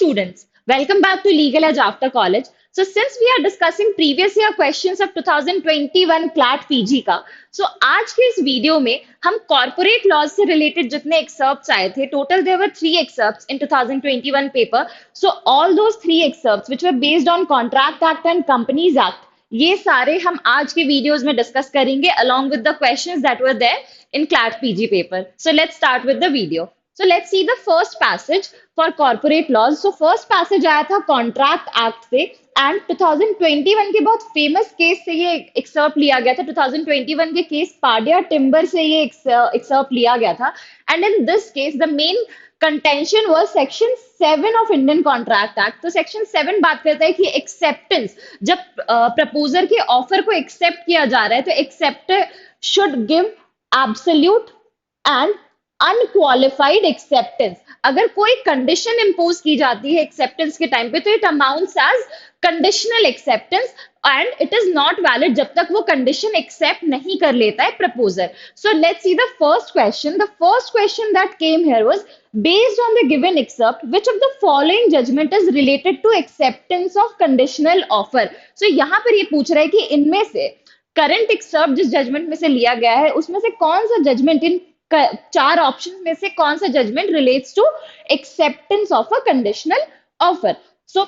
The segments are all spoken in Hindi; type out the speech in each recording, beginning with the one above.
students, welcome back to Legal Edge After College. So since we are discussing previous year questions of 2021 CLAT PG का, so आज के इस वीडियो में हम corporate laws से related जितने excerpts आए थे, total there were 3 excerpts in 2021 paper. So all those 3 excerpts which were based on Contract Act and Companies Act, ये सारे हम आज के वीडियोस में डिस्कस करेंगे along with the questions that were there in CLAT PG paper. So let's start with the video. So let's see the first passage for corporate laws. So first passage आया था Contract Act से एंड 2021 के बहुत फेमस केस से ये एक्सर्प लिया गया था. 2021 के केस पाडिया टिम्बर से ये एक्सर्प लिया गया था. And in this case the main contention was section 7 of Indian contract act. तो सेक्शन 7 बात करता है कि एक्सेप्टेंस, जब प्रपोजर के ऑफर को एक्सेप्ट किया जा रहा है तो acceptor should give absolute and unqualified acceptance. अगर कोई कंडीशन इंपोज की जाती है एक्सेप्टेंस के टाइम पे तो it amounts as conditional acceptance and it is not valid जब तक वो कंडीशन एक्सेप्ट नहीं कर लेता है proposer. So let's see the first question. The first question that came here was based on the given excerpt which of the following judgment is related to acceptance of conditional offer. So यहाँ पर ये पूछ रहा है कि इनमें से करंट एक्सर्प जिस जजमेंट में से लिया गया है उसमें से कौन सा जजमेंट, इन 4 ऑप्शन में से कौन सा judgement relates to acceptance of a conditional offer. So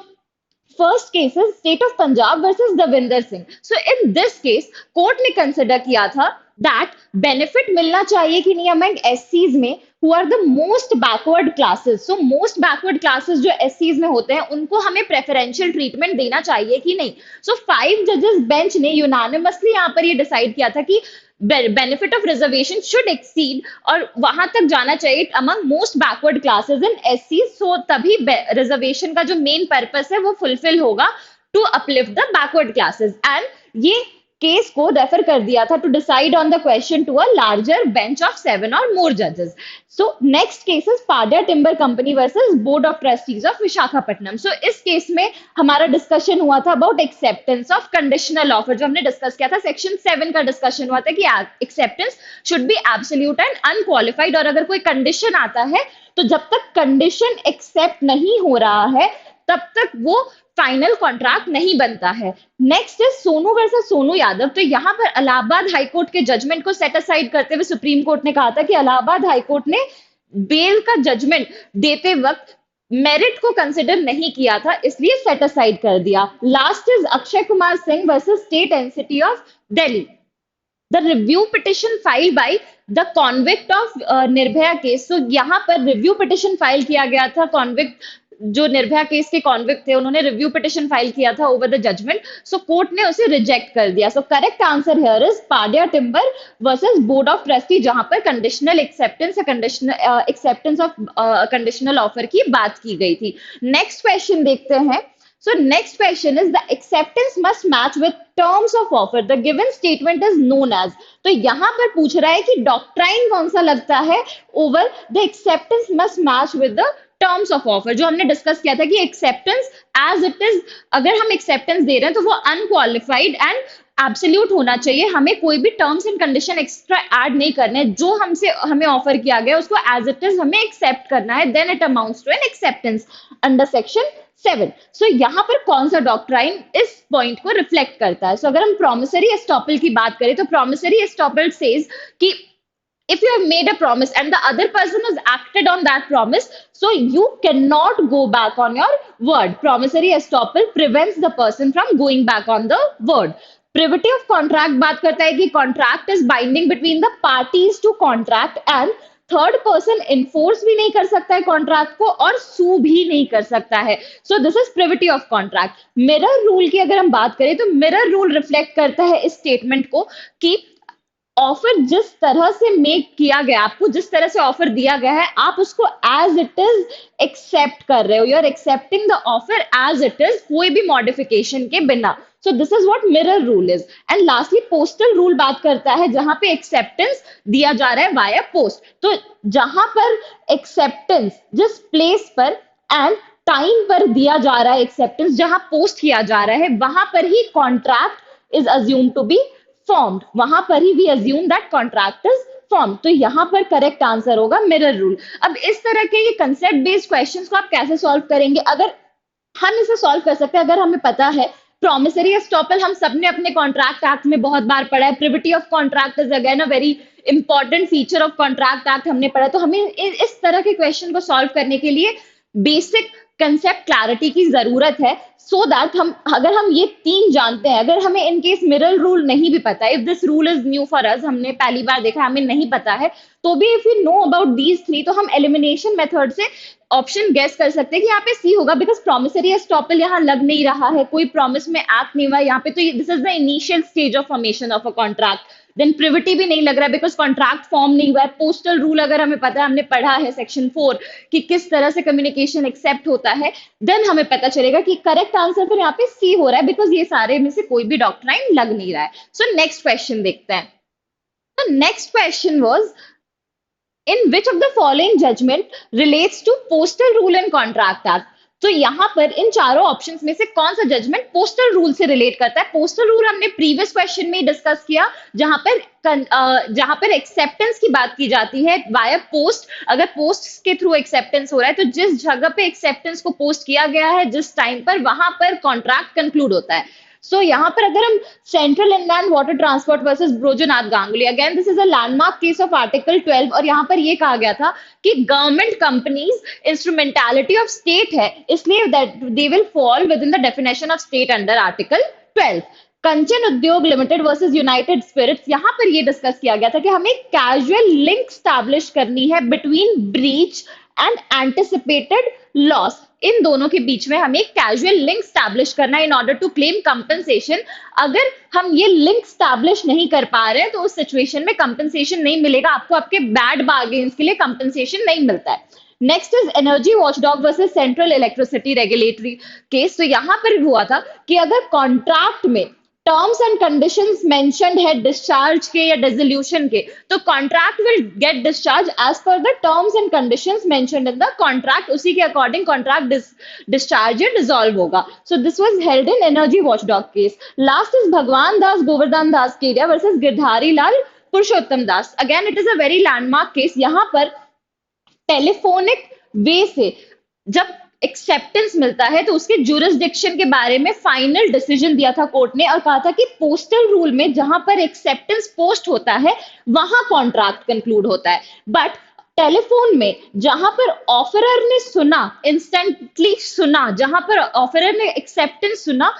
first case is state of Punjab versus Davinder Singh. So in this case court ने कंसिडर किया था दैट बेनिफिट मिलना चाहिए कि नहीं अमंग एससीज में who are the most backward classes. So most backward classes जो SCs में होते हैं उनको हमें preferential treatment देना चाहिए कि नहीं. So 5 judges bench ने unanimously यहाँ पर ये decide किया था कि benefit of reservation should exceed और वहां तक जाना चाहिए among most backward classes in SCs. So तभी reservation का जो main purpose है वो fulfill होगा to uplift the backward classes. And ये केस को रेफर कर दिया था to decide on the question to a larger bench of 7 और मोर जजेस. So next case is Padia timber company versus board of trustees of Visakhapatnam. So इस केस में हमारा डिस्कशन हुआ था about acceptance of conditional offer. जो हमने डिस्कस किया था सेक्शन 7 का डिस्कशन हुआ था कि acceptance should be absolute and unqualified और अगर कोई कंडीशन आता है तो जब तक कंडीशन एक्सेप्ट नहीं हो रहा है तब तक वो फाइनल कॉन्ट्रैक्ट नहीं बनता है. Next is Sonu versus Sonu Yadav. तो यहाँ पर इलाहाबाद हाईकोर्ट के जजमेंट को सेट असाइड करते हुए सुप्रीम कोर्ट ने कहा था कि इलाहाबाद हाईकोर्ट ने बेल का जजमेंट देते वक्त मेरिट को कंसिडर नहीं किया था इसलिए सेट असाइड कर दिया. Last is Akshay Kumar Singh versus state NCT of Delhi. The review petition file by the convict of Nirbhaya case. तो यहाँ पर रिव्यू पिटिशन फाइल किया गया था. कॉन्विक्ट जो निर्भया केस के कॉन्विक्ट थे उन्होंने रिव्यू पिटिशन फाइल किया था over the judgement. So court ने उसे रिजेक्ट कर दिया. So correct answer here is Padia timber versus board of trustee जहां पर conditional acceptance acceptance of conditional offer की बात की गई थी. नेक्स्ट क्वेश्चन देखते हैं. So next question is the acceptance must match with terms of offer. The given statement is known as. तो यहाँ पर पूछ रहा है कि डॉक्ट्राइन कौन सा लगता है over the acceptance must match with the terms of offer. जो हमने डिस्कस किया था कि acceptance as it is, अगर हम acceptance दे रहे हैं तो वो unqualified and एब्सोल्यूट होना चाहिए. हमें कोई भी terms and condition extra add नहीं करने. जो हमें ऑफर किया गया उसको एज इट इज हमें एक्सेप्ट करना है. Then it amounts to an acceptance under section 7. So यहाँ पर कौन सा डॉक्ट्राइन इस पॉइंट को रिफ्लेक्ट करता है. सो अगर हम प्रोमिसरी एस्टॉपल की बात करें तो प्रोमिसरी एस्टॉपल सेज कि if you have made a promise and the other person has acted on that promise, so you cannot go back on your word. Promissory estoppel prevents the person from going back on the word. Privity of contract बात करता है कि contract is binding between the parties to contract and third person enforce भी नहीं कर सकता है कॉन्ट्रैक्ट को और सू भी नहीं कर सकता है. सो this is privity of contract. Mirror rule की अगर हम बात करें तो मिरर रूल रिफ्लेक्ट करता है इस स्टेटमेंट को कि ऑफर जिस तरह से मेक किया गया, आपको जिस तरह से ऑफर दिया गया है आप उसको एज इट इज एक्सेप्ट कर रहे हो. You are accepting the offer as it is, कोई भी मॉडिफिकेशन के बिना. So this is what mirror rule is. And lastly postal rule बात करता है जहां पे एक्सेप्टेंस दिया जा रहा है वाया पोस्ट. तो जहां पर एक्सेप्टेंस जिस प्लेस पर एंड टाइम पर दिया जा रहा है, एक्सेप्टेंस जहां पोस्ट किया जा रहा है वहां पर ही contract is assume to be formed. वहां पर ही we assume that contract is form. तो यहाँ पर करेक्ट आंसर होगा मिरर रूल। अब इस तरह के ये कंसेप्ट बेस्ड क्वेश्चंस को आप कैसे सॉल्व करेंगे? अगर हम इसे सॉल्व कर सकते हैं अगर हमें पता है प्रॉमिसरी एस्टॉपल हम सबने अपने कॉन्ट्रैक्ट एक्ट में बहुत बार पढ़ा है, privity of contract is again a very important feature of contract act हमने पढ़ा, तो हमें इस तरह के क्वेश्चन को सॉल्व करने के लिए बेसिक कंसेप्ट क्लैरिटी की जरूरत है, सो दैट हम अगर हम ये तीन जानते हैं, अगर हमें इन केस मिरर रूल नहीं भी पता है, if this rule is new for us, हमने पहली बार देखा हमें नहीं पता है, तो भी if you know about these three तो हम एलिमिनेशन मेथड से ऑप्शन गेस कर सकते हैं कि यहाँ पे सी होगा, बिकॉज प्रॉमिसरी एस्टॉपल यहाँ लग नहीं रहा है, कोई प्रॉमिस में एक्ट नहीं हुआ यहाँ पे, तो this is the initial stage of formation of a contract. Then privity भी नहीं लग रहा है बिकॉज कॉन्ट्रैक्ट फॉर्म नहीं हुआ है। पोस्टल रूल अगर हमें पता है, हमने पढ़ा है सेक्शन 4 कि किस तरह से कम्युनिकेशन एक्सेप्ट होता है, देन हमें पता चलेगा कि करेक्ट आंसर फिर यहाँ पे सी हो रहा है, बिकॉज ये सारे में से कोई भी डॉक्ट्राइन लग नहीं रहा है। सो नेक्स्ट क्वेश्चन देखते हैं। तो next question was in which of the following judgment relates to postal rule and contract act? तो यहाँ पर इन चारों ऑप्शंस में से कौन सा जजमेंट पोस्टल रूल से रिलेट करता है? पोस्टल रूल हमने प्रीवियस क्वेश्चन में डिस्कस किया, जहां पर एक्सेप्टेंस की बात की जाती है वाया पोस्ट। अगर पोस्ट के थ्रू एक्सेप्टेंस हो रहा है तो जिस जगह पे एक्सेप्टेंस को पोस्ट किया गया है जिस टाइम पर, वहां पर कॉन्ट्रैक्ट कंक्लूड होता है। सो यहाँ पर अगर हम central inland water transport versus Brojonath Ganguly, again this is a landmark case of article 12, और यहाँ पर ये कहा गया था कि government companies instrumentality of state है, इसलिए that they will fall within the definition of state under article 12। Kanchan Udyog limited versus United spirits, यहाँ पर ये डिस्कस किया गया था कि हमें कैजुअल लिंक स्टैब्लिश करनी है between breach and anticipated loss, इन दोनों के बीच में हमें कैजुअल लिंक स्टैब्लिश करना है in order to claim compensation. अगर हम ये लिंक स्टैब्लिश नहीं कर पा रहे हैं तो उस सिचुएशन में कंपनसेशन नहीं मिलेगा आपको, आपके बैड बार्गेन्स के लिए कंपनसेशन नहीं मिलता है। Next is energy watchdog versus central electricity regulatory case. तो यहाँ पर हुआ था कि अगर कॉन्ट्रैक्ट में टर्म्स एंड कंडीशंस मेंशन्ड है डिस्चार्ज के या डिसोल्यूशन के, तो contract will get discharge as per the terms and conditions mentioned in the contract, उसी के अकॉर्डिंग कॉन्ट्रैक्ट डिस्चार्ज या डिसॉल्व होगा। So this was held in energy watchdog case. Last is Bhagwan Das Govardhan Das Kedia versus Girdhari Lal Purushottam Das. Again it is a very landmark case. यहाँ पर टेलीफोनिक वे से जब एक्सेप्टेंस मिलता है तो उसके जुरिस्डिक्शन के बारे में फाइनल डिसीजन दिया था कोर्ट ने, और कहा था कि पोस्टल रूल में जहां पर एक्सेप्टेंस पोस्ट होता है वहां कॉन्ट्रैक्ट कंक्लूड होता है, बट टेलीफोन में जहां पर ऑफरर ने सुना, इंस्टेंटली सुना, जहां पर ऑफरर ने एक्सेप्टेंस सुना,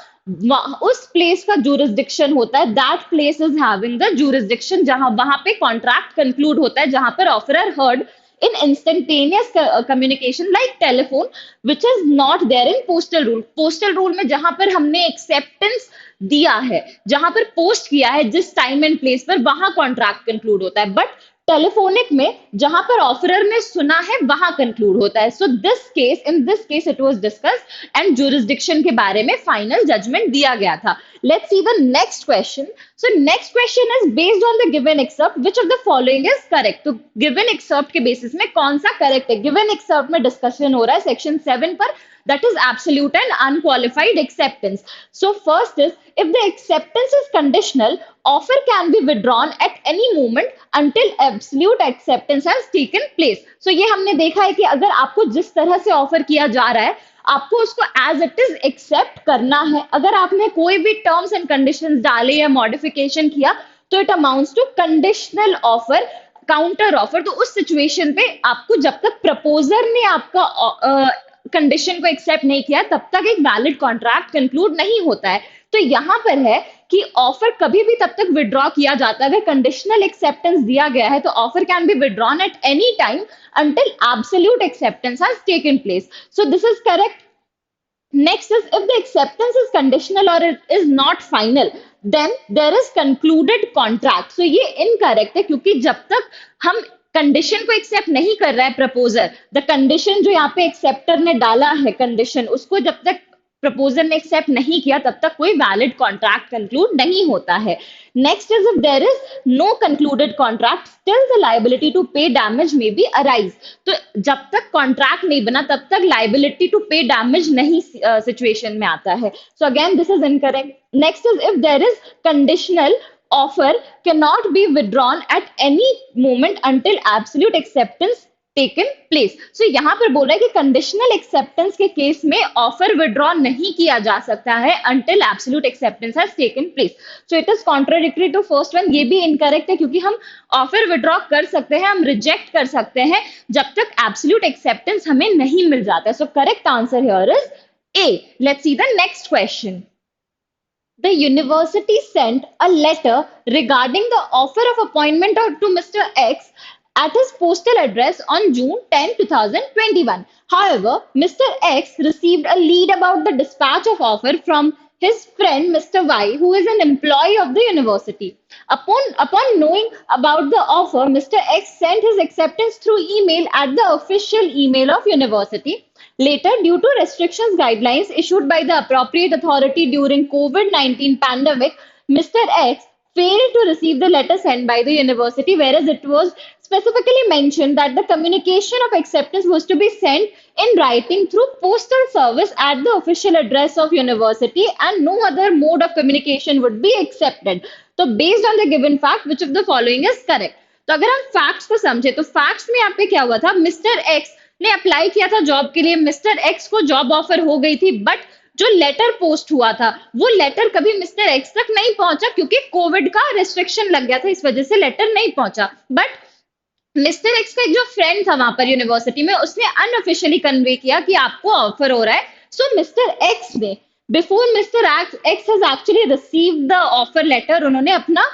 उस प्लेस का जुरिस्डिक्शन होता है, that place is having the jurisdiction, जहां वहां पे कॉन्ट्रैक्ट कंक्लूड होता है, जहां पर offeror heard in instantaneous communication like telephone, which is not there in postal rule. Postal rule में जहां पर हमने acceptance दिया है, जहां पर पोस्ट किया है जिस टाइम एंड प्लेस पर, वहां कॉन्ट्रैक्ट कंक्लूड होता है, बट टेलीफोनिक में जहां पर ऑफरर ने सुना है वहां कंक्लूड होता है। So in this case it was discussed and jurisdiction के बारे में फाइनल जजमेंट दिया गया था। Let's see the next question. So next question is based on the given excerpt which of the following is correct. तो गिवन एक्सर्प्ट के बेसिस में कौन सा करेक्ट है? गिवन एक्सर्प्ट में डिस्कशन हो रहा है सेक्शन 7 पर, that is absolute and unqualified acceptance. So first is, if the acceptance is conditional, offer can be withdrawn at any moment until absolute acceptance has taken place. So ये हमने देखा है कि अगर आपको जिस तरह से ऑफर किया जा रहा है आपको उसको एज इट इज एक्सेप्ट करना है। अगर आपने कोई भी टर्म्स एंड कंडीशंस डाले या मॉडिफिकेशन किया तो it amounts to conditional offer, counter offer. तो उस सिचुएशन पे आपको जब तक प्रपोजर ने आपका कंडीशन को एक्सेप्ट नहीं किया तब तक एक वैलिड कॉन्ट्रैक्ट कंक्लूड नहीं होता है। तो यहां पर है कि ऑफर कभी भी तब तक विड्रॉ किया जाता है अगर कंडीशनल एक्सेप्टेंस दिया गया है, तो offer can be withdrawn at any time until absolute acceptance has taken place. So this is correct. Next is, if the acceptance is conditional or it is not final, then there is concluded contract. So ये incorrect है क्योंकि जब तक हम कंडीशन को एक्सेप्ट नहीं कर रहा है प्रपोजर, द कंडीशन जो यहाँ पे एक्सेप्टर ने डाला है कंडीशन, उसको जब तक प्रपोजर ने एक्सेप्ट नहीं किया तब तक कोई वैलिड कॉन्ट्रैक्ट कंक्लूड नहीं होता है। Next is, if there is no concluded contract still the liability to pay damage may be arise. तो जब तक कॉन्ट्रैक्ट नहीं बना तब तक लायबिलिटी टू पे डैमेज नहीं सिचुएशन में आता है। So again this is incorrect. Next is, if there is conditional offer cannot be withdrawn at any moment until absolute acceptance taken place. So यहाँ पर बोल रहा है कि कंडीशनल एक्सेप्टेंस के केस में ऑफर विड्रॉ नहीं किया जा सकता है until absolute acceptance has taken place. So it is contradictory to first one. ये भी इनकरेक्ट है क्योंकि हम ऑफर विड्रॉ कर सकते हैं, हम रिजेक्ट कर सकते हैं जब तक एब्सोल्यूट एक्सेप्टेंस हमें नहीं मिल जाता है. सो correct answer here is A. Let's see the next question. The university sent a letter regarding the offer of appointment to Mr. X at his postal address on June 10, 2021. However, Mr. X received a lead about the dispatch of offer from his friend Mr. Y, who is an employee of the university. Upon knowing about the offer, Mr. X sent his acceptance through email at the official email of university. Later, due to restrictions guidelines issued by the appropriate authority during COVID-19 pandemic, Mr. X failed to receive the letter sent by the university, whereas it was specifically mentioned that the communication of acceptance was to be sent in writing through postal service at the official address of university and no other mode of communication would be accepted. So based on the given fact, which of the following is correct? तो अगर हम फैक्ट्स को समझे तो फैक्ट्स में यहाँ पे क्या हुआ था, मिस्टर एक्स ने अप्लाई किया था जॉब के लिए, मिस्टर एक्स को जॉब ऑफर हो गई थी, बट जो लेटर पोस्ट हुआ था वो लेटर कभी मिस्टर एक्स तक नहीं पहुंचा क्योंकि कोविड का रिस्ट्रिक्शन लग गया था, इस वजह से लेटर नहीं पहुंचा. बट मिस्टर एक्स का एक जो फ्रेंड था वहां पर यूनिवर्सिटी में, उसने अनऑफिशियली कन्वे किया कि आपको ऑफर हो रहा है. सो मिस्टर एक्स ने before mister X has actually received the offer letter, उन्होंने अपना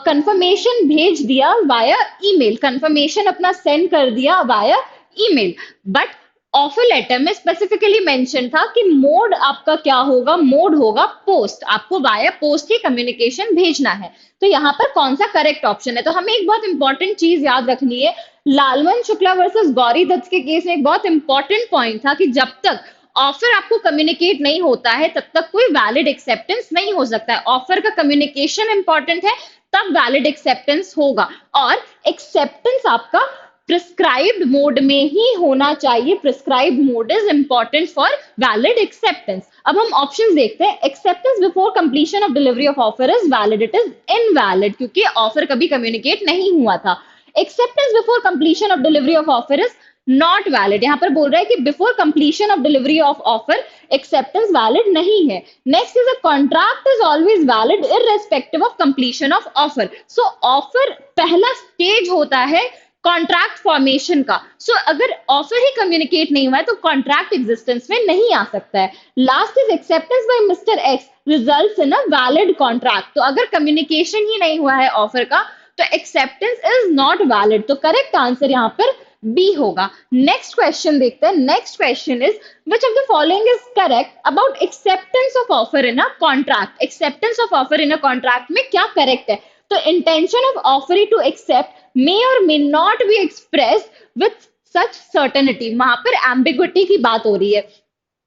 कंफर्मेशन भेज दिया वाया ईमेल, कंफर्मेशन अपना सेंड कर दिया via email. But offer letter में स्पेसिफिकली मेंशन था कि मोड आपका क्या होगा, मोड होगा पोस्ट, आपको वाया पोस्ट ही कम्युनिकेशन भेजना है. तो यहाँ पर कौन सा करेक्ट ऑप्शन है? तो हमें एक बहुत इंपॉर्टेंट चीज याद रखनी है. लालवन शुक्ला वर्सेस गौरी दत्त के केस में एक बहुत इंपॉर्टेंट पॉइंट था कि जब तक ऑफर आपको कम्युनिकेट नहीं होता है तब तक कोई वैलिड एक्सेप्टेंस नहीं हो सकता है. ऑफर का कम्युनिकेशन इंपॉर्टेंट है, तब वैलिड एक्सेप्टेंस होगा. और एक्सेप्टेंस आपका प्रिस्क्राइब्ड मोड में ही होना चाहिए. Prescribed mode is important for valid acceptance. अब हम ऑप्शंस देखते हैं. Acceptance before completion of delivery of offer is valid, it is invalid क्योंकि ऑफर कभी कम्युनिकेट नहीं हुआ था. Acceptance before completion of delivery of offer is not valid. यहाँ पर बोल रहा है कि before completion of delivery of offer acceptance valid नहीं है. Next is a contract is always valid irrespective of completion of offer. So offer पहला स्टेज होता है कॉन्ट्रैक्ट फॉर्मेशन का. सो अगर ऑफर ही कम्युनिकेट नहीं हुआ है तो कॉन्ट्रैक्ट एग्जिस्टेंस में नहीं आ सकता है. Last is acceptance bye mister x results in a valid contract. तो अगर कम्युनिकेशन ही नहीं हुआ है ऑफर का तो एक्सेप्टेंस इज नॉट वैलिड. तो करेक्ट आंसर यहाँ पर बी होगा. नेक्स्ट क्वेश्चन देखते हैं. Next question is which of the following is correct about acceptance of offer in a contract? acceptance of offer in a contract में क्या करेक्ट है? तो intention of offeree to accept may or may not be expressed with such certainty. वहां पर ambiguity की बात हो रही है.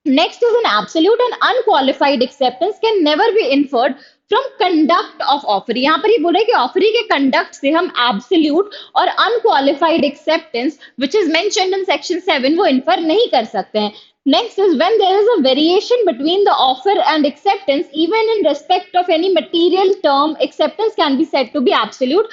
Next is an absolute and unqualified acceptance can never be inferred from conduct of offer. यहाँ पर ये बोल रहे हैं कि ऑफरी के कंडक्ट से हम absolute और unqualified acceptance which is mentioned in section 7 वो infer नहीं कर सकते हैं. Next is when there is a variation between the offer and acceptance, even in respect of any material term, acceptance can be said to be absolute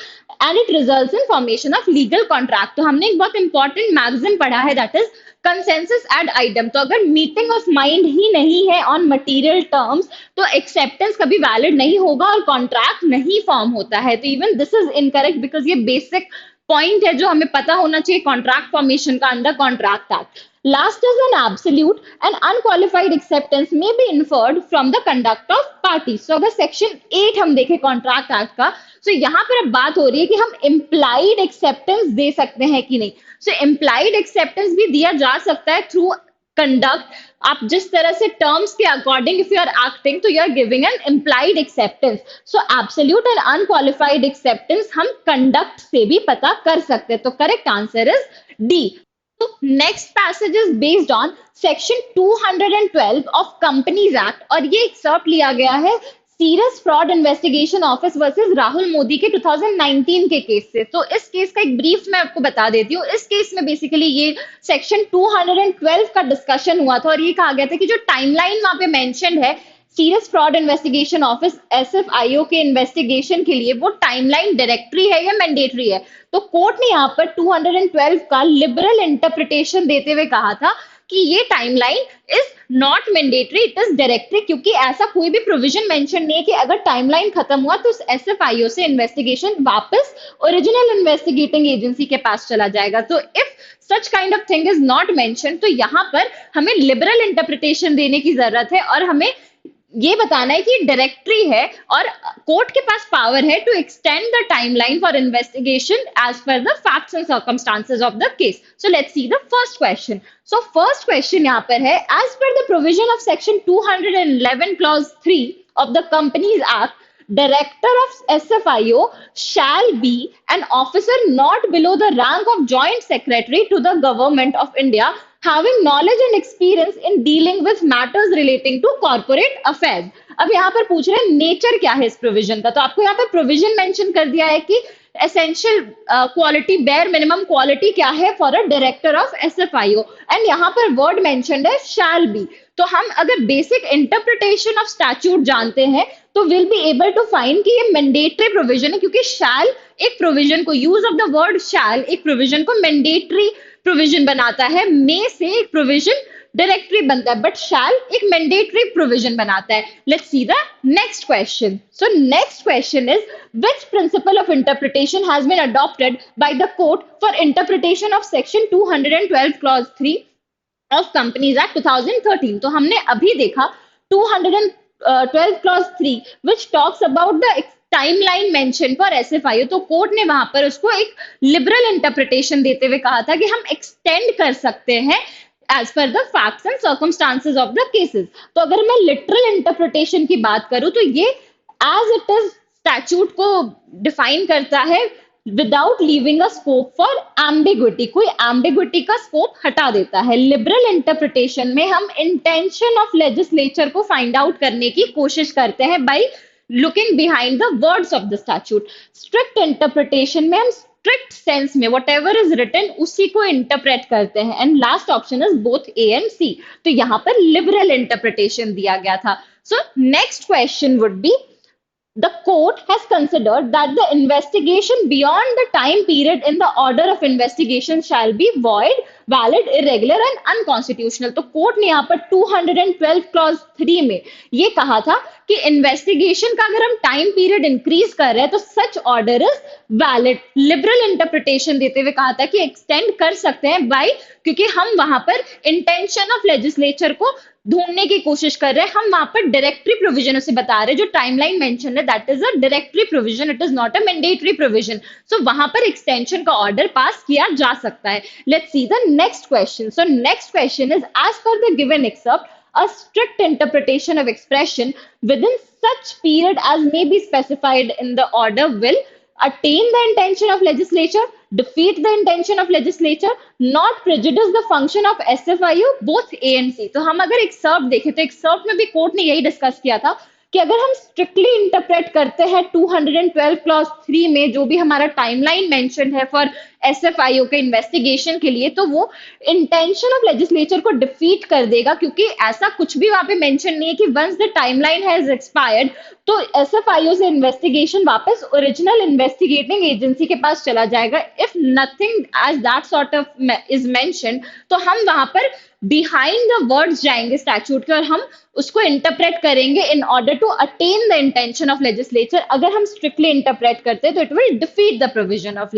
and it results in formation of legal contract. तो हमने एक बहुत इंपॉर्टेंट मैगजीन पढ़ा है that is consensus ad idem. तो अगर मीटिंग ऑफ माइंड ही नहीं है ऑन मटेरियल टर्म्स तो एक्सेप्टेंस कभी वैलिड नहीं होगा और कॉन्ट्रैक्ट नहीं फॉर्म होता है. तो even this is incorrect because ये बेसिक पॉइंट है जो हमें पता होना चाहिए कॉन्ट्रैक्ट फॉर्मेशन का under contract act. Last is an absolute and unqualified acceptance may be inferred from the conduct of parties. So अगर section 8 हम देखें कॉन्ट्रैक्ट एक्ट का, तो यहाँ पर अब बात हो रही है कि हम implied acceptance दे सकते हैं कि नहीं. So implied acceptance भी दिया जा सकता है through conduct. आप जिस तरह से terms के according if you are acting, तो you are giving an implied acceptance. So absolute and unqualified acceptance हम conduct से भी पता कर सकते हैं. तो correct answer is D. So next passage is based on section 212 of Companies Act और ये एक्सर्प्ट लिया गया है serious fraud investigation office versus Rahul Modi के 2019 के केस से. तो इस केस का एक ब्रीफ मैं आपको बता देती हूँ. इस केस में बेसिकली ये सेक्शन 212 का डिस्कशन हुआ था और ये कहा गया था कि जो टाइमलाइन वहां पे मेंशन्ड है serious fraud investigation office SFIO के इन्वेस्टिगेशन के लिए वो टाइमलाइन डायरेक्टरी है या मैंडेटरी है? तो कोर्ट ने यहाँ पर 212 का लिबरल इंटरप्रिटेशन देते हुए कहा था कि ये timeline is not mandatory, it is directory, क्योंकि ऐसा कोई भी प्रोविजन मेंशन नहीं है कि अगर टाइमलाइन खत्म हुआ तो SFIO से इन्वेस्टिगेशन वापस ओरिजिनल इन्वेस्टिगेटिंग एजेंसी के पास चला जाएगा। तो if such kind of thing is not mention, तो यहाँ पर हमें लिबरल इंटरप्रिटेशन देने की जरूरत है और हमें ये बताना है कि डायरेक्टरी है और कोर्ट के पास पावर है to extend the timeline for investigation as per the facts and circumstances of the case. So let's see the first question. So first question यहाँ पर है, as per the provision of section 211 clause 3 of the Companies Act, director of SFIO shall be an officer not below the rank of joint secretary to the government of India, having knowledge and experience in dealing with matters relating to corporate affairs। अब यहाँ पर पूछ रहे हैं नेचर क्या है इस प्रोविजन का, तो आपको यहाँ पर प्रोविजन मेंशन कर दिया है कि essential quality, bare minimum quality क्या है for a director of SFIO, and यहाँ पर वर्ड मेंशन्ड है शैल बी। तो हम अगर बेसिक इंटरप्रिटेशन ऑफ स्टैट्यूट जानते हैं तो will be able to find कि ये मैंडेटरी प्रोविजन है, क्योंकि शैल एक प्रोविजन को, यूज ऑफ द वर्ड शैल एक प्रोविजन को मैंडेटरी प्रोविजन बनाता है, मे से एक प्रोविजन डायरेक्टरी बनता है, बट शैल एक मैंडेटरी प्रोविजन बनाता है। Let's see the next question. So next question is, which principle of interpretation has been adopted by the court for interpretation of section 212 clause 3 of Companies Act 2013? तो हमने अभी देखा 212 clause 3 which talks about the timeline mention for SFIO, तो कोर्ट ने वहां पर उसको एक लिबरल इंटरप्रिटेशन देते हुए कहा था कि हम एक्सटेंड कर सकते हैं as per the facts and circumstances of the cases. तो अगर मैं लिटरल इंटरप्रिटेशन की बात करूं तो ये एज इट इज स्टैट्यूट को डिफाइन करता है without leaving a scope for ambiguity, कोई एम्बिग्विटी का स्कोप हटा देता है। लिबरल इंटरप्रिटेशन में हम इंटेंशन ऑफ लेजिस्लेचर को फाइंड आउट करने की कोशिश करते हैं by looking behind the words of the statute. Strict interpretation में हम स्ट्रिक्ट सेंस में व्हाटएवर इज रिटन उसी को इंटरप्रेट करते हैं, and last option is both A and C। तो यहाँ पर लिबरल इंटरप्रिटेशन दिया गया था। सो next question would be, the court has considered that the investigation beyond the time period in the order of investigation shall be void, valid, irregular and unconstitutional। तो कोर्ट ने यहाँ पर 212 क्लॉज 3 में ये कहा था कि इन्वेस्टिगेशन का अगर हम टाइम पीरियड इंक्रीज कर रहे हैं तो such order is valid. Liberal interpretation देते हुए कहा था कि एक्सटेंड कर सकते हैं बाय, क्योंकि हम वहां पर इंटेंशन ऑफ लेजिस्लेचर को ढूंढने की कोशिश कर रहे हैं, हम वहां पर डायरेक्टरी प्रोविजन उसे बता रहे हैं, जो टाइमलाइन मेंशन है that is a directory provision, it is not a mandatory provision. So वहां पर एक्सटेंशन का ऑर्डर पास किया जा सकता है। Let's see the next question. So next question is, as per the given accept a strict interpretation of expression within such period as may be specified in the order will attain the intention of legislature, defeat the intention of legislature, not prejudice the function of SFIO, both A and C। तो हम अगर एक्सर्प्ट देखें तो एक्सर्प्ट में भी कोर्ट ने यही डिस्कस किया था कि अगर हम स्ट्रिक्टली इंटरप्रेट करते हैं 212 क्लॉज 3 में जो भी हमारा टाइमलाइन मेंशन है फॉर SFIO के इन्वेस्टिगेशन के लिए, तो वो इंटेंशन ऑफ लेजिस्लेचर को डिफीट कर देगा, क्योंकि ऐसा कुछ भी वहां पे मेंशन नहीं है कि once the timeline has expired तो SFIO से इन्वेस्टिगेशन वापस ओरिजिनल इन्वेस्टिगेटिंग एजेंसी के पास चला जाएगा। If nothing as that sort of is mention, तो हम वहां पर बिहाइंड द वर्ड्स जाएंगे स्टैट्यूट के और हम उसको इंटरप्रेट करेंगे in order to attain the intention of legislature. अगर हम स्ट्रिक्टली इंटरप्रेट करते हैं तो it will defeat the provision of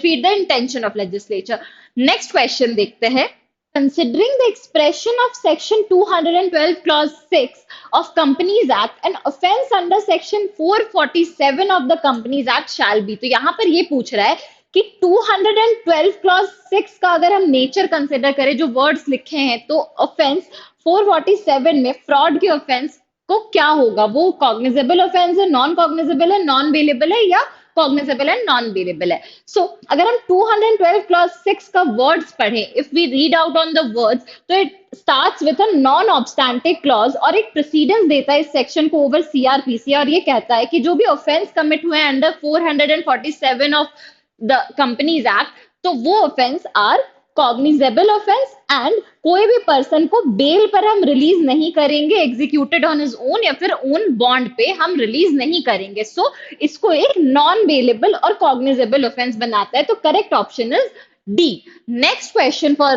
defeat the intention of legislature। Next question देखते हैं। Considering the expression of section 212 clause 6 of Companies Act, an offence under section 447 of the Companies Act shall be। तो यहाँ पर ये पूछ रहा है कि 212 क्लॉज 6 का अगर हम नेचर कंसिडर करें, जो वर्ड्स लिखे हैं, तो ऑफेंस 447 में फ्रॉड के ऑफेंस को क्या होगा, वो कॉग्निजेबल ऑफेंस है, नॉन कॉग्निजेबल है, नॉन बेलेबल है या कॉग्निजेबल एंड नॉन बेलेबल है। सो अगर हम 212 क्लॉज 6 का वर्ड्स पढ़ें, if we read out on the words, तो it starts with a non obstantive clause और एक प्रेसिडेंस देता है इस सेक्शन को ओवर CRPC, और ये कहता है कि जो भी ऑफेंस कमिट हुए under 447 of the companies act, तो वो offence are cognizable offence and कोई भी पर्सन को बेल पर हम रिलीज नहीं करेंगे, एग्जीक्यूटेड ऑन हिज ओन या फिर ओन बॉन्ड पे हम रिलीज नहीं करेंगे। सो इसको एक नॉन बेलेबल और कॉग्निजेबल ऑफेंस बनाता है। तो correct option is D. Next question for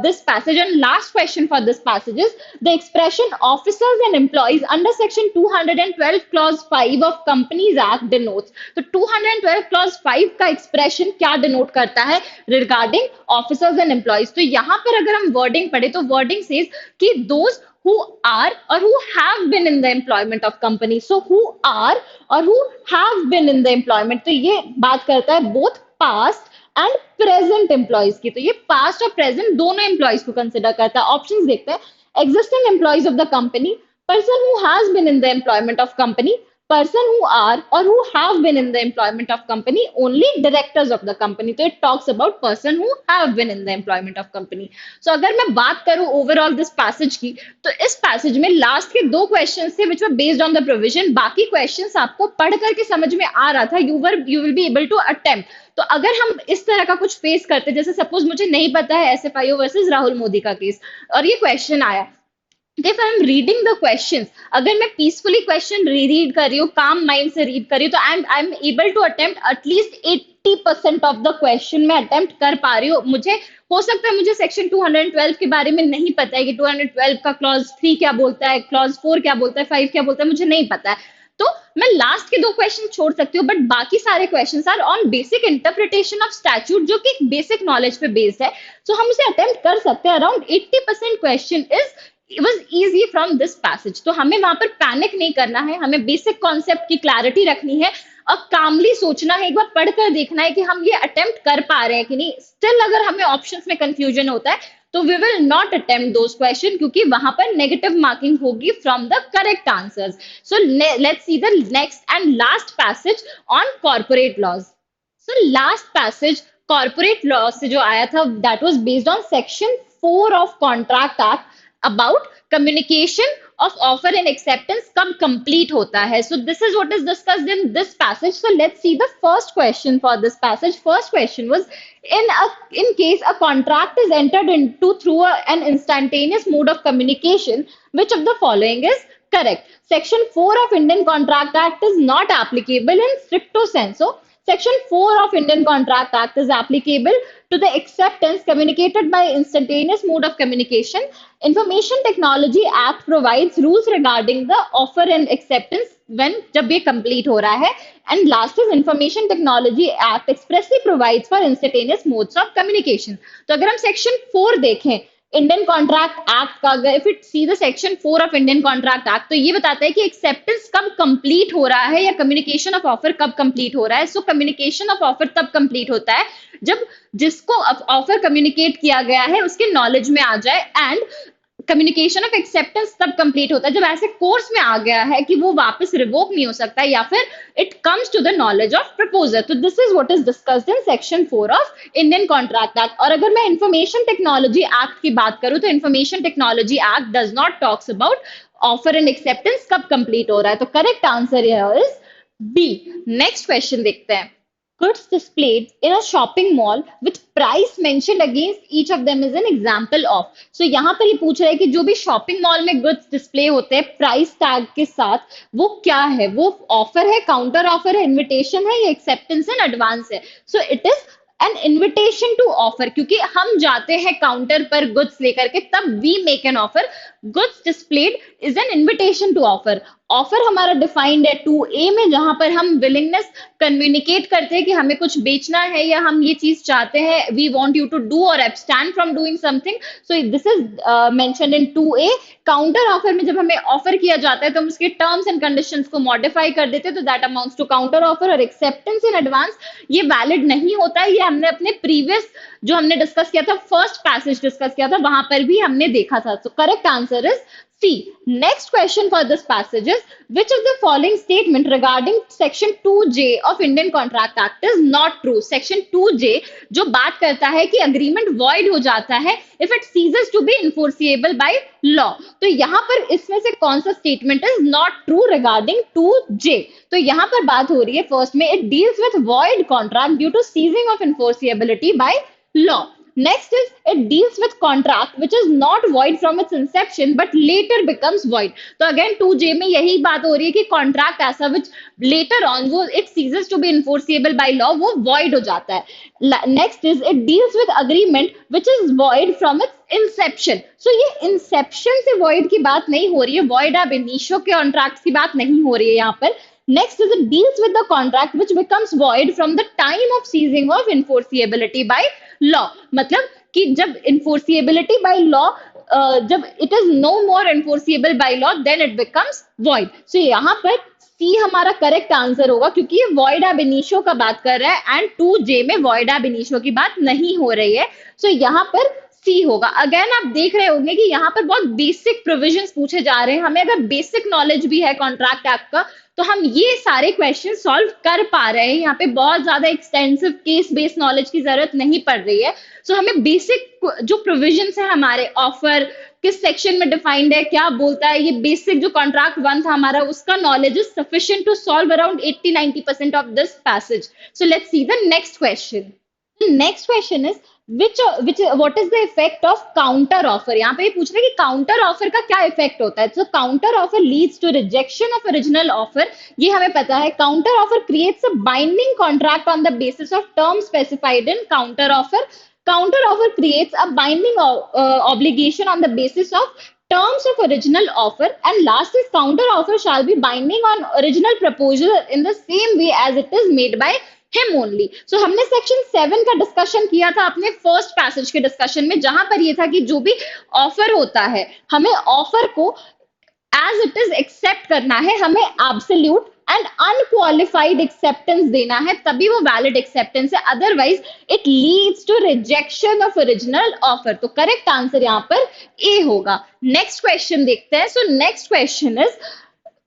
this passage and last question for this passage is the expression officers and employees under section 212 clause 5 of Companies Act denotes. तो 212 clause 5 का expression क्या denote करता है regarding officers and employees? तो यहाँ पर अगर हम wording पढ़े तो wording says कि those who are or who have been in the employment of company. So who are or who have been in the employment. तो ये बात करता है both past and present employees की। तो ये पास्ट और प्रेजेंट दोनों एम्प्लॉइज को कंसिडर करता है। ऑप्शंस देखते हैं। Existing employees of the company, person who has been in the employment of company, person who are or who have been in the employment of company, only directors of the company. तो it talks about person who have been in the employment of company. So अगर मैं बात करूं overall this passage की, तो इस passage में लास्ट के दो क्वेश्चंस थे which were based on the provision. बाकी क्वेश्चंस आपको पढ़ करके समझ में आ रहा था, you will be able to attempt. तो अगर हम इस तरह का कुछ फेस करते, जैसे सपोज मुझे नहीं पता है SFIO वर्सेस राहुल मोदी का केस और ये क्वेश्चन आया, if I am reading the questions, अगर मैं peacefully question reread कर रही हूँ, calm mind से read कर रही हूँ, तो I'm able to attempt at least 80% of the question मैं attempt कर पा रही हूँ। मुझे हो सकता है मुझे सेक्शन 212 के बारे में नहीं पता है कि 212 का क्लॉज 3 क्या बोलता है, क्लॉज 4 क्या बोलता है, 5 क्या बोलता है, मुझे नहीं पता है। तो मैं लास्ट के दो क्वेश्चन छोड़ सकती हूँ, बट बाकी सारे questions are on basic interpretation of statute, जो कि बेसिक नॉलेज पे बेस्ड है। सो हम उसे अटेम्प्ट कर सकते हैं। Around 80% question is it was easy from this passage. तो हमें वहां पर पैनिक नहीं करना है, हमें बेसिक कॉन्सेप्ट की क्लैरिटी रखनी है और कामली सोचना है, एक बार पढ़कर देखना है कि हम ये अटेम्प्ट कर पा रहे हैं कि नहीं। स्टिल अगर हमें ऑप्शंस में कंफ्यूजन होता है तो we will not attempt those question, क्योंकि वहां पर नेगेटिव मार्किंग होगी from the correct answers. So let's see the next and last passage on corporate laws. So last passage corporate law से जो आया था, that was based on section 4 of contract act about communication of offer and acceptance कब complete होता है। So this is what is discussed in this passage. So let's see the first question for this passage. First question was, in case a contract is entered into through an instantaneous mode of communication, which of the following is correct? Section 4 of Indian Contract Act is not applicable in stricto sensu. Section 4 of Indian Contract Act is applicable to the acceptance communicated by instantaneous mode of communication. Information Technology Act provides rules regarding the offer and acceptance when जब ये complete हो रहा है. And last is Information Technology Act expressly provides for instantaneous modes of communication. तो अगर हम section 4 देखें इंडियन कॉन्ट्रैक्ट एक्ट का, अगर if it see the section 4 of Indian contract act, तो ये बताता है कि एक्सेप्टेंस कब कंप्लीट हो रहा है या कम्युनिकेशन ऑफ ऑफर कब कंप्लीट हो रहा है। सो कम्युनिकेशन ऑफ ऑफर तब कंप्लीट होता है जब जिसको ऑफर कम्युनिकेट किया गया है उसके नॉलेज में आ जाए, एंड कम्युनिकेशन ऑफ एक्सेप्टेंस तब कंप्लीट होता है जब ऐसे कोर्स में आ गया है कि वो वापस रिवोक नहीं हो सकता, या फिर it comes to the knowledge of proposer. तो this is what is discussed in section 4 of Indian contract act. और अगर मैं इंफॉर्मेशन टेक्नोलॉजी एक्ट की बात करूं तो information technology act does not talks about offer and acceptance कब कंप्लीट हो रहा है। तो correct answer here is B. Next question देखते हैं। Goods displayed in a shopping mall with price mentioned against each of them is an example of. So यहाँ पर ये पूछ रहा है कि जो भी शॉपिंग मॉल में गुड्स डिस्प्ले होते हैं प्राइस टैग के साथ, वो क्या है? वो ऑफर है, काउंटर ऑफर है, इनविटेशन है या एक्सेप्टेंस एंड एडवांस है? So it is an invitation to offer, क्योंकि हम जाते हैं काउंटर पर गुड्स लेकर के, तब we make an offer. Goods displayed is an invitation to offer. Offer हमारा डिफाइंड है 2A में, जहां पर हम विलिंगनेस कम्युनिकेट करते हैं कि हमें कुछ बेचना है या हम ये चीज चाहते हैं, we want you to do और abstain from doing something. So this is mentioned in 2A। Counter offer में जब हमें ऑफर किया जाता है तो हम उसके टर्म्स एंड कंडीशंस को मॉडिफाई कर देते हैं, तो that amounts to counter offer. और एक्सेप्टेंस इन एडवांस ये वैलिड नहीं होता है, ये हमने अपने प्रीवियस जो हमने डिस्कस किया था, फर्स्ट पैसेज डिस्कस किया था, वहां पर भी हमने देखा था। सो correct answer is C. Next question for this passage is, which of the following statement regarding section 2J of Indian Contract Act is not true? Section 2J जो बात करता है कि agreement void हो जाता है if it ceases to be enforceable by law. तो यहाँ पर इसमें से कौन सा statement is not true regarding 2J? तो यहाँ पर बात हो रही है फर्स्ट में, it deals with void contract due to ceasing of enforceability by law. Next is it deals with contract which is not void from its inception but later becomes void. तो अगेन 2J में यही बात हो रही है कि कॉन्ट्रैक्ट ऐसा विच लेटर ऑन वो it ceases to be enforceable by law, वो void हो जाता है. Next is it deals with agreement which is void from its inception. So ये इंसेप्शन से void की बात नहीं हो रही है, void ab initio के कॉन्ट्रैक्ट की बात नहीं हो रही है यहाँ पर. Next is it deals with the contract which becomes void from the time of ceasing of enforceability by law. मतलब कि जब enforceability by law जब it is no more enforceable by law then it becomes void. So यहाँ पर C हमारा करेक्ट आंसर होगा क्योंकि ये void ab initio का बात कर रहा है एंड 2J में void ab initio की बात नहीं हो रही है. So यहाँ पर सी होगा. अगेन आप देख रहे होंगे कि यहाँ पर बहुत बेसिक प्रोविजंस पूछे जा रहे हैं. हमें अगर बेसिक नॉलेज भी है कॉन्ट्रैक्ट एक्ट का तो हम ये सारे क्वेश्चन सॉल्व कर पा रहे हैं. यहाँ पे बहुत ज्यादा एक्सटेंसिव केस बेस्ड नॉलेज की जरूरत नहीं पड़ रही है. सो हमें बेसिक जो प्रोविजंस है हमारे ऑफर किस सेक्शन में डिफाइंड है, क्या बोलता है, ये बेसिक जो कॉन्ट्रैक्ट वन था हमारा उसका knowledge is sufficient to solve around 80-90% of this passage. So let's see the next question. Next question is what is the effect of counter offer. यहाँ पे ये पूछ रहे हैं कि काउंटर ऑफर का क्या इफेक्ट होता है. तो counter offer leads to rejection of original offer, ये हमें पता है. Counter offer creates a binding contract on the basis of term specified in counter offer. Counter offer creates a binding obligation on the basis of terms of original offer, and last is counter offer shall be binding on original proposal in the same way as it is made by him only. So हमने सेक्शन 7 का डिस्कशन किया था अपने फर्स्ट पैसेज के डिस्कशन में, जहां पर ये था कि जो भी ऑफर होता है हमें ऑफर को एज इट इज एक्सेप्ट करना है, हमें एब्सोल्यूट एंड अनक्वालिफाइड एक्सेप्टेंस देना है, तभी वो वैलिड एक्सेप्टेंस है. Otherwise it leads to rejection of original offer. तो करेक्ट आंसर यहाँ पर ए होगा. नेक्स्ट क्वेश्चन देखते हैं. So next question is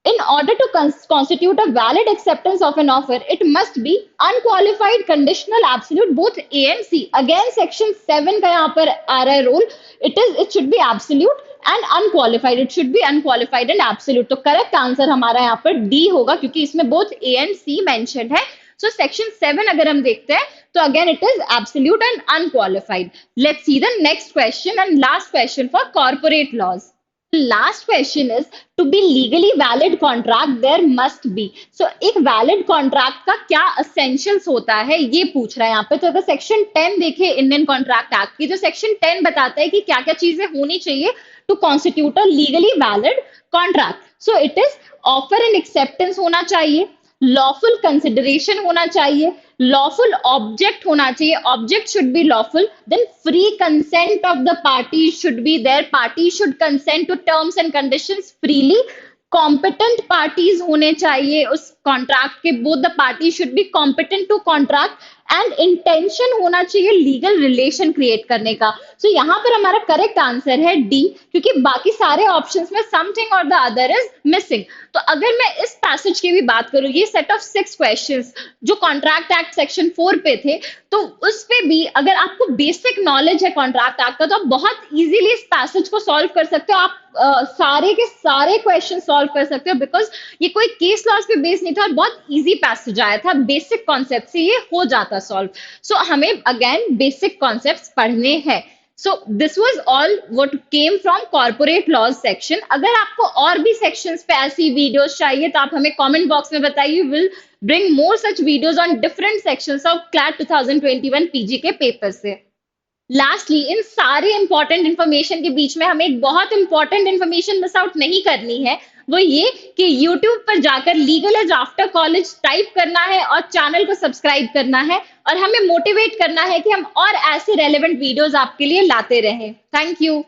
in order to constitute a valid acceptance of an offer, it must be unqualified, conditional, absolute, both A and C. Again, section 7 का यहाँ पर आ रहा है rule. It should be absolute and unqualified. It should be unqualified and absolute. तो करेक्ट आंसर हमारा यहाँ पर D होगा क्योंकि इसमें both A and C mentioned है. So section 7 अगर हम देखते हैं तो again it is absolute and unqualified. Let's see the next question and last question for corporate laws. Last question is to be legally valid contract there must be. So एक valid contract का क्या essentials होता है ये पूछ रहा है यहाँ पे. तो अगर सेक्शन 10 देखे इंडियन कॉन्ट्रैक्ट एक्ट की, तो सेक्शन 10 बताता है कि क्या क्या चीजें होनी चाहिए to constitute a legally valid contract. So it is offer and acceptance होना चाहिए, लॉफुल कंसिडरेशन होना चाहिए, lawful object होना चाहिए, object should be lawful, then free consent of the parties should be there, parties should consent to terms and conditions freely, competent parties होने चाहिए उस contract के, both the parties should be competent to contract, and intention होना चाहिए लीगल रिलेशन क्रिएट करने का. सो यहाँ पर हमारा करेक्ट आंसर है डी, क्योंकि बाकी सारे ऑप्शंस में समथिंग और द अदर इज मिसिंग. तो अगर मैं इस पैसेज की भी बात करूं, ये सेट ऑफ 6 क्वेश्चंस जो कॉन्ट्रैक्ट एक्ट सेक्शन 4 पे थे, तो उस पे भी अगर आपको बेसिक नॉलेज है कॉन्ट्रैक्ट एक्ट का तो आप बहुत इजीली इस पैसेज को सॉल्व कर सकते हो. आप सारे के सारे क्वेश्चन सॉल्व कर सकते हो, बिकॉज ये कोई केस लॉज पे बेस नहीं था और बहुत इजी पैसेज आया था, बेसिक कॉन्सेप्ट से ये हो जाता सॉल्व. सो हमें अगेन बेसिक कॉन्सेप्ट्स पढ़ने हैं. So this was all what came from corporate laws section. अगर आपको और भी sections पे ऐसी videos चाहिए तो आप हमें comment box में बताइए. We'll bring more such videos on different sections of CLAT 2021 PG के पेपर से. लास्टली इन सारे इंपॉर्टेंट इंफॉर्मेशन के बीच में हमें एक बहुत इंपॉर्टेंट इंफॉर्मेशन मिस आउट नहीं करनी है, वो ये कि YouTube पर जाकर legal edge after college type करना है और चैनल को सब्सक्राइब करना है और हमें मोटिवेट करना है कि हम और ऐसे रेलेवेंट वीडियोस आपके लिए लाते रहें. Thank you.